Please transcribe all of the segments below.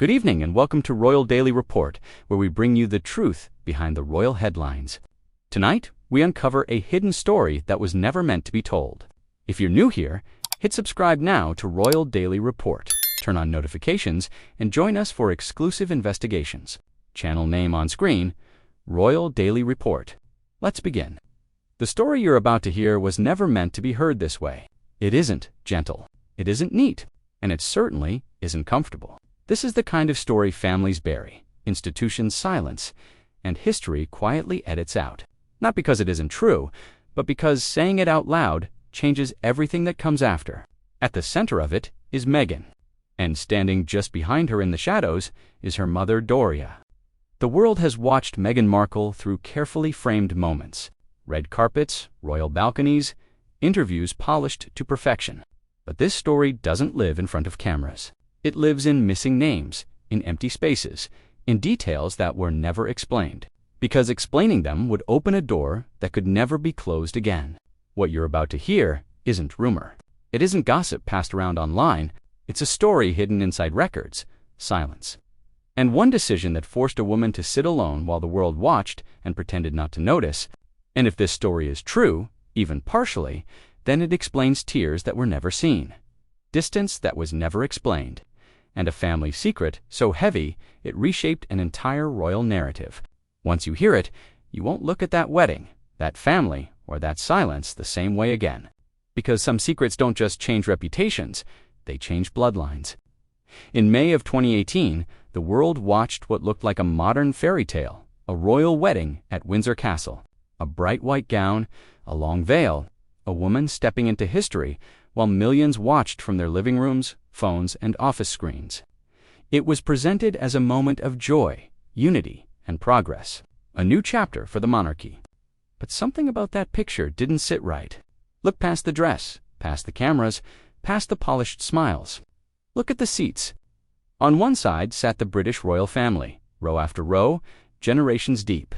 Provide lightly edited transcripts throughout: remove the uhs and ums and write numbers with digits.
Good evening and welcome to Royal Daily Report, where we bring you the truth behind the royal headlines. Tonight, we uncover a hidden story that was never meant to be told. If you're new here, hit subscribe now to Royal Daily Report, turn on notifications, and join us for exclusive investigations. Channel name on screen, Royal Daily Report. Let's begin. The story you're about to hear was never meant to be heard this way. It isn't gentle, it isn't neat, and it certainly isn't comfortable. This is the kind of story families bury, institutions silence, and history quietly edits out. Not because it isn't true, but because saying it out loud changes everything that comes after. At the center of it is Meghan, and standing just behind her in the shadows is her mother Doria. The world has watched Meghan Markle through carefully framed moments. Red carpets, royal balconies, interviews polished to perfection. But this story doesn't live in front of cameras. It lives in missing names, in empty spaces, in details that were never explained. Because explaining them would open a door that could never be closed again. What you're about to hear isn't rumor. It isn't gossip passed around online. It's a story hidden inside records, silence. And one decision that forced a woman to sit alone while the world watched and pretended not to notice. And if this story is true, even partially, then it explains tears that were never seen, distance that was never explained, and a family secret so heavy it reshaped an entire royal narrative. Once you hear it, you won't look at that wedding, that family, or that silence the same way again. Because some secrets don't just change reputations, they change bloodlines. In May of 2018, the world watched what looked like a modern fairy tale, a royal wedding at Windsor Castle. A bright white gown, a long veil, a woman stepping into history, while millions watched from their living rooms, phones, and office screens. It was presented as a moment of joy, unity, and progress, a new chapter for the monarchy. But something about that picture didn't sit right. Look past the dress, past the cameras, past the polished smiles. Look at the seats. On one side sat the British royal family, row after row, generations deep.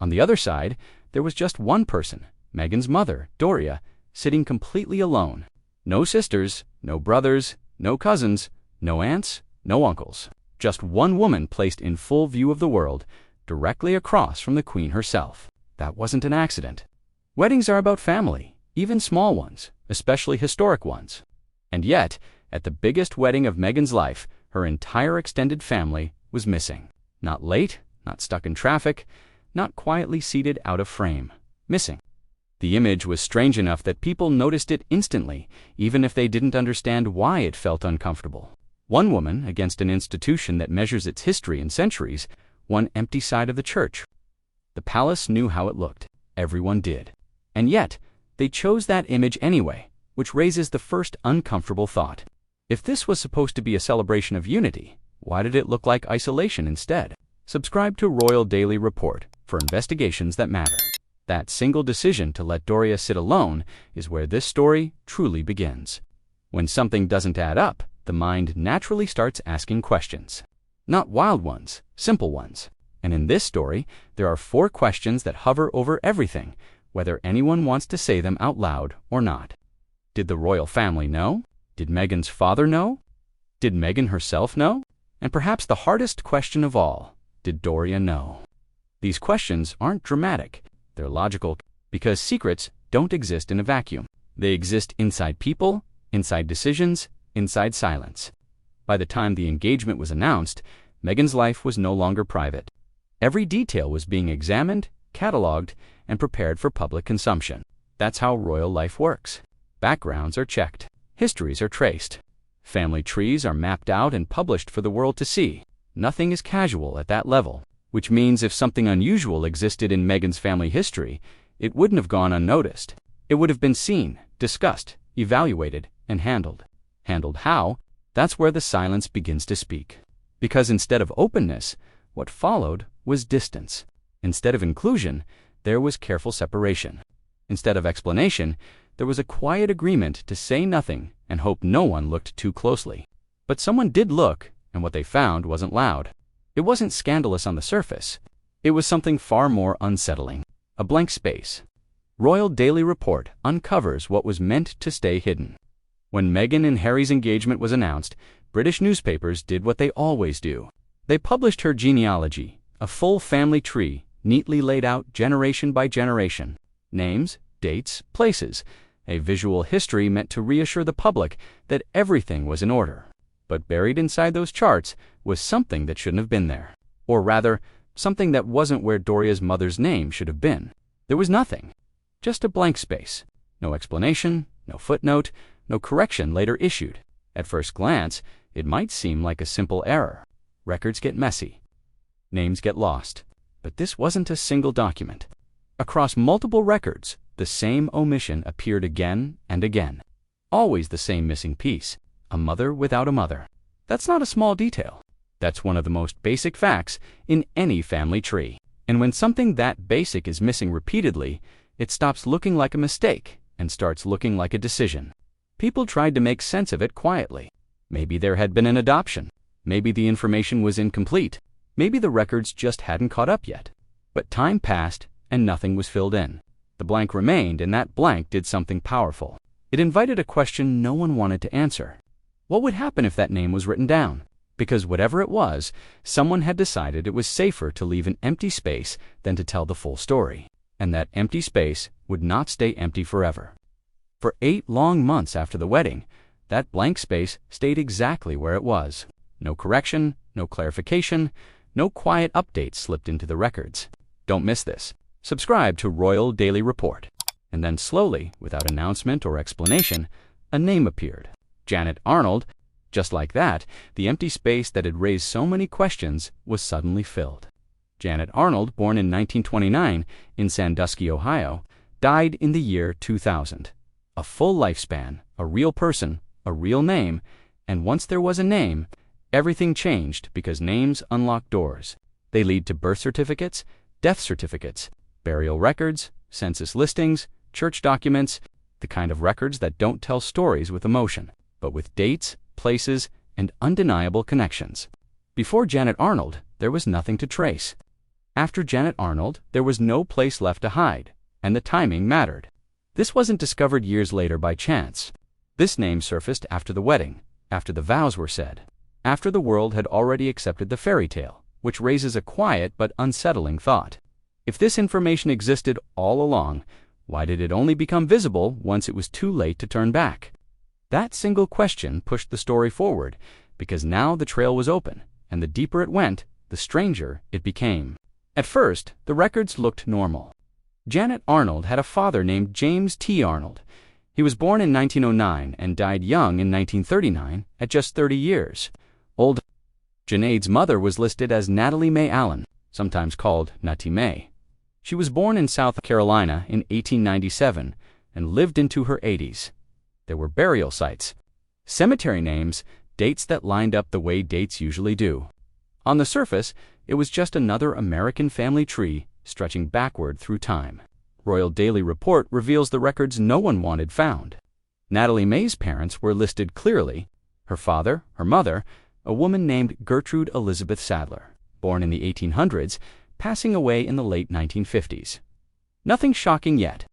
On the other side, there was just one person, Meghan's mother, Doria, sitting completely alone. No sisters, no brothers, no cousins, no aunts, no uncles. Just one woman placed in full view of the world, directly across from the Queen herself. That wasn't an accident. Weddings are about family, even small ones, especially historic ones. And yet, at the biggest wedding of Meghan's life, her entire extended family was missing. Not late, not stuck in traffic, not quietly seated out of frame. Missing. The image was strange enough that people noticed it instantly, even if they didn't understand why it felt uncomfortable. One woman against an institution that measures its history in centuries, one empty side of the church. The palace knew how it looked. Everyone did. And yet, they chose that image anyway, which raises the first uncomfortable thought. If this was supposed to be a celebration of unity, why did it look like isolation instead? Subscribe to Royal Daily Report for investigations that matter. That single decision to let Doria sit alone is where this story truly begins. When something doesn't add up, the mind naturally starts asking questions. Not wild ones, simple ones. And in this story, there are 4 questions that hover over everything, whether anyone wants to say them out loud or not. Did the royal family know? Did Meghan's father know? Did Meghan herself know? And perhaps the hardest question of all, did Doria know? These questions aren't dramatic. They're logical, because secrets don't exist in a vacuum. They exist inside people, inside decisions, inside silence. By the time the engagement was announced, Meghan's life was no longer private. Every detail was being examined, cataloged, and prepared for public consumption. That's how royal life works. Backgrounds are checked. Histories are traced. Family trees are mapped out and published for the world to see. Nothing is casual at that level. Which means if something unusual existed in Meghan's family history, it wouldn't have gone unnoticed. It would have been seen, discussed, evaluated, and handled. Handled how? That's where the silence begins to speak. Because instead of openness, what followed was distance. Instead of inclusion, there was careful separation. Instead of explanation, there was a quiet agreement to say nothing and hope no one looked too closely. But someone did look, and what they found wasn't loud. It wasn't scandalous on the surface. It was something far more unsettling. A blank space. Royal Daily Report uncovers what was meant to stay hidden. When Meghan and Harry's engagement was announced, British newspapers did what they always do. They published her genealogy, a full family tree, neatly laid out generation by generation. Names, dates, places, a visual history meant to reassure the public that everything was in order. But buried inside those charts was something that shouldn't have been there. Or rather, something that wasn't where Doria's mother's name should have been. There was nothing. Just a blank space. No explanation, no footnote, no correction later issued. At first glance, it might seem like a simple error. Records get messy. Names get lost. But this wasn't a single document. Across multiple records, the same omission appeared again and again. Always the same missing piece. A mother without a mother. That's not a small detail. That's one of the most basic facts in any family tree. And when something that basic is missing repeatedly, it stops looking like a mistake and starts looking like a decision. People tried to make sense of it quietly. Maybe there had been an adoption. Maybe the information was incomplete. Maybe the records just hadn't caught up yet. But time passed and nothing was filled in. The blank remained, and that blank did something powerful. It invited a question no one wanted to answer. What would happen if that name was written down? Because whatever it was, someone had decided it was safer to leave an empty space than to tell the full story. And that empty space would not stay empty forever. For 8 long months after the wedding, that blank space stayed exactly where it was. No correction, no clarification, no quiet updates slipped into the records. Don't miss this. Subscribe to Royal Daily Report. And then slowly, without announcement or explanation, a name appeared. Janet Arnold. Just like that, the empty space that had raised so many questions was suddenly filled. Janet Arnold, born in 1929 in Sandusky, Ohio, died in the year 2000. A full lifespan, a real person, a real name, and once there was a name, everything changed because names unlock doors. They lead to birth certificates, death certificates, burial records, census listings, church documents, the kind of records that don't tell stories with emotion, but with dates, places, and undeniable connections. Before Janet Arnold, there was nothing to trace. After Janet Arnold, there was no place left to hide, and the timing mattered. This wasn't discovered years later by chance. This name surfaced after the wedding, after the vows were said, after the world had already accepted the fairy tale, which raises a quiet but unsettling thought. If this information existed all along, why did it only become visible once it was too late to turn back? That single question pushed the story forward, because now the trail was open, and the deeper it went, the stranger it became. At first, the records looked normal. Janet Arnold had a father named James T. Arnold. He was born in 1909 and died young in 1939 at just 30 years old. Janet's mother was listed as Natalie May Allen, sometimes called Natty May. She was born in South Carolina in 1897 and lived into her 80s. There were burial sites, cemetery names, dates that lined up the way dates usually do. On the surface, it was just another American family tree stretching backward through time. Royal Daily Report reveals the records no one wanted found. Natalie May's parents were listed clearly. Her father, her mother, a woman named Gertrude Elizabeth Sadler, born in the 1800s, passing away in the late 1950s. Nothing shocking yet.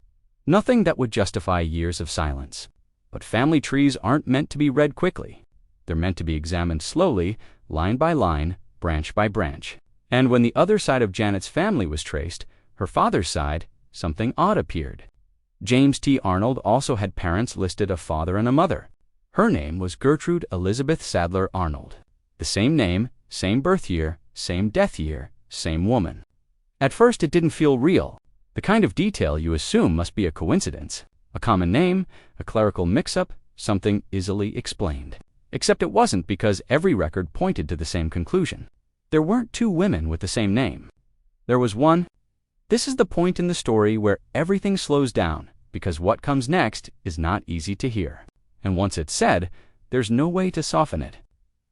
Nothing that would justify years of silence. But family trees aren't meant to be read quickly. They're meant to be examined slowly, line by line, branch by branch. And when the other side of Janet's family was traced, her father's side, something odd appeared. James T. Arnold also had parents listed, a father and a mother. Her name was Gertrude Elizabeth Sadler Arnold. The same name, same birth year, same death year, same woman. At first it didn't feel real. The kind of detail you assume must be a coincidence. A common name, a clerical mix-up, something easily explained. Except it wasn't, because every record pointed to the same conclusion. There weren't 2 women with the same name. There was one. This is the point in the story where everything slows down, because what comes next is not easy to hear. And once it's said, there's no way to soften it.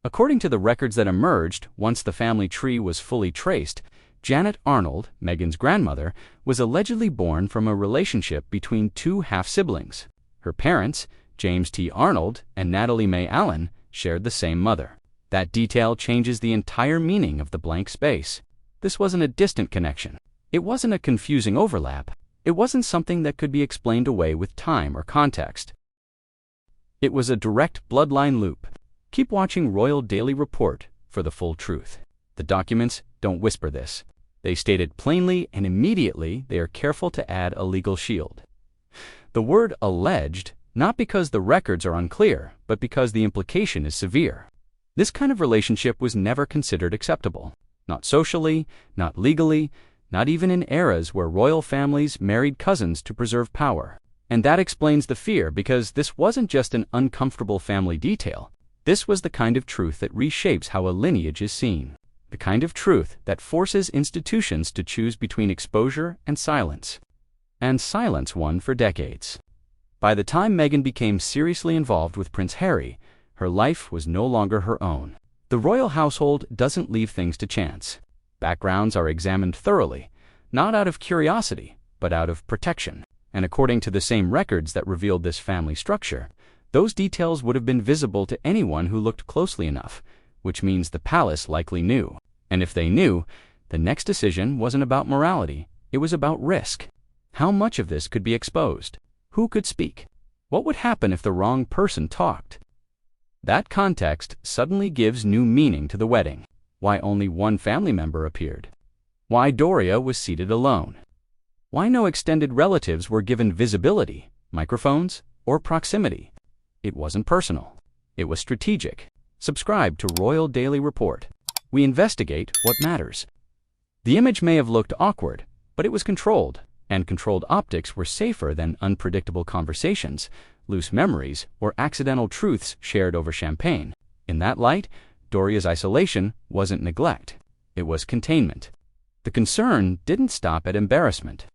According to the records that emerged once the family tree was fully traced, Janet Arnold, Meghan's grandmother, was allegedly born from a relationship between 2 half-siblings. Her parents, James T. Arnold and Natalie May Allen, shared the same mother. That detail changes the entire meaning of the blank space. This wasn't a distant connection. It wasn't a confusing overlap. It wasn't something that could be explained away with time or context. It was a direct bloodline loop. Keep watching Royal Daily Report for the full truth. The documents don't whisper this. They state it plainly, and immediately they are careful to add a legal shield. The word alleged, not because the records are unclear, but because the implication is severe. This kind of relationship was never considered acceptable. Not socially, not legally, not even in eras where royal families married cousins to preserve power. And that explains the fear, because this wasn't just an uncomfortable family detail. This was the kind of truth that reshapes how a lineage is seen. The kind of truth that forces institutions to choose between exposure and silence. And silence won for decades. By the time Meghan became seriously involved with Prince Harry, her life was no longer her own. The royal household doesn't leave things to chance. Backgrounds are examined thoroughly, not out of curiosity, but out of protection. And according to the same records that revealed this family structure, those details would have been visible to anyone who looked closely enough, which means the palace likely knew. And if they knew, the next decision wasn't about morality, it was about risk. How much of this could be exposed? Who could speak? What would happen if the wrong person talked? That context suddenly gives new meaning to the wedding. Why only one family member appeared? Why Doria was seated alone? Why no extended relatives were given visibility, microphones, or proximity? It wasn't personal. It was strategic. Subscribe to Royal Daily Report. We investigate what matters. The image may have looked awkward, but it was controlled, and controlled optics were safer than unpredictable conversations, loose memories, or accidental truths shared over champagne. In that light, Doria's isolation wasn't neglect. It was containment. The concern didn't stop at embarrassment.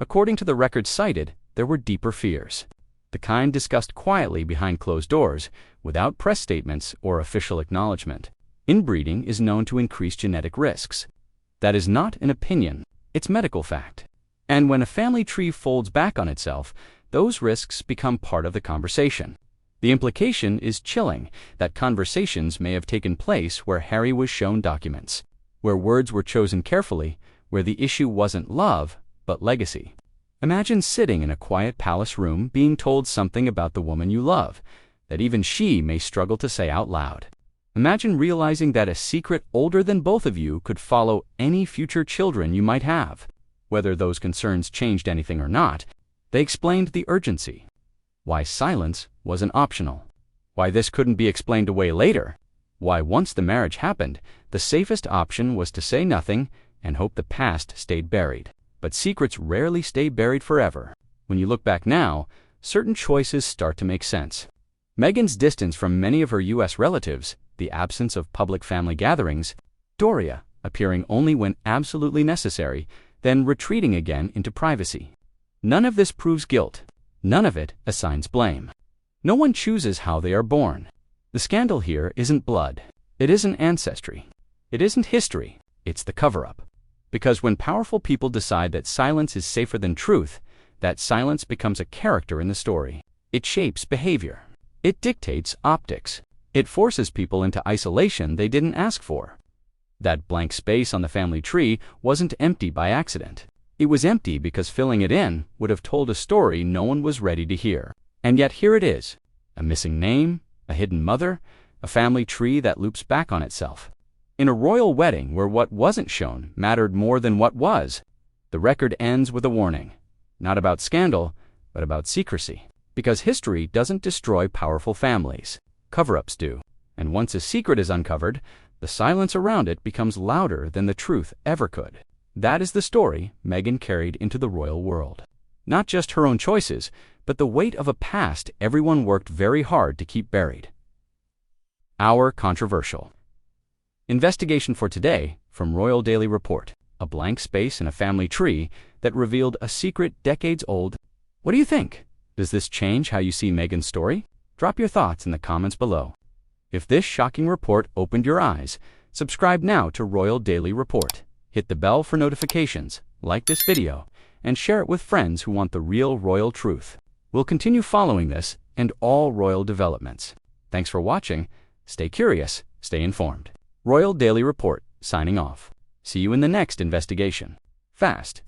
According to the records cited, there were deeper fears. The kind discussed quietly behind closed doors, without press statements or official acknowledgement. Inbreeding is known to increase genetic risks. That is not an opinion, it's medical fact. And when a family tree folds back on itself, those risks become part of the conversation. The implication is chilling, that conversations may have taken place where Harry was shown documents, where words were chosen carefully, where the issue wasn't love, but legacy. Imagine sitting in a quiet palace room being told something about the woman you love, that even she may struggle to say out loud. Imagine realizing that a secret older than both of you could follow any future children you might have. Whether those concerns changed anything or not, they explained the urgency. Why silence wasn't optional. Why this couldn't be explained away later. Why once the marriage happened, the safest option was to say nothing and hope the past stayed buried. But secrets rarely stay buried forever. When you look back now, certain choices start to make sense. Meghan's distance from many of her U.S. relatives, the absence of public family gatherings, Doria appearing only when absolutely necessary, then retreating again into privacy. None of this proves guilt. None of it assigns blame. No one chooses how they are born. The scandal here isn't blood. It isn't ancestry. It isn't history. It's the cover-up. Because when powerful people decide that silence is safer than truth, that silence becomes a character in the story. It shapes behavior. It dictates optics. It forces people into isolation they didn't ask for. That blank space on the family tree wasn't empty by accident. It was empty because filling it in would have told a story no one was ready to hear. And yet here it is. A missing name, a hidden mother, a family tree that loops back on itself. In a royal wedding where what wasn't shown mattered more than what was, the record ends with a warning. Not about scandal, but about secrecy. Because history doesn't destroy powerful families. Cover-ups do. And once a secret is uncovered, the silence around it becomes louder than the truth ever could. That is the story Meghan carried into the royal world. Not just her own choices, but the weight of a past everyone worked very hard to keep buried. Our controversial. Investigation for today from Royal Daily Report. A blank space in a family tree that revealed a secret decades old. What do you think? Does this change how you see Meghan's story? Drop your thoughts in the comments below. If this shocking report opened your eyes, subscribe now to Royal Daily Report. Hit the bell for notifications, like this video, and share it with friends who want the real royal truth. We'll continue following this and all royal developments. Thanks for watching. Stay curious, stay informed. Royal Daily Report, signing off. See you in the next investigation. Fast.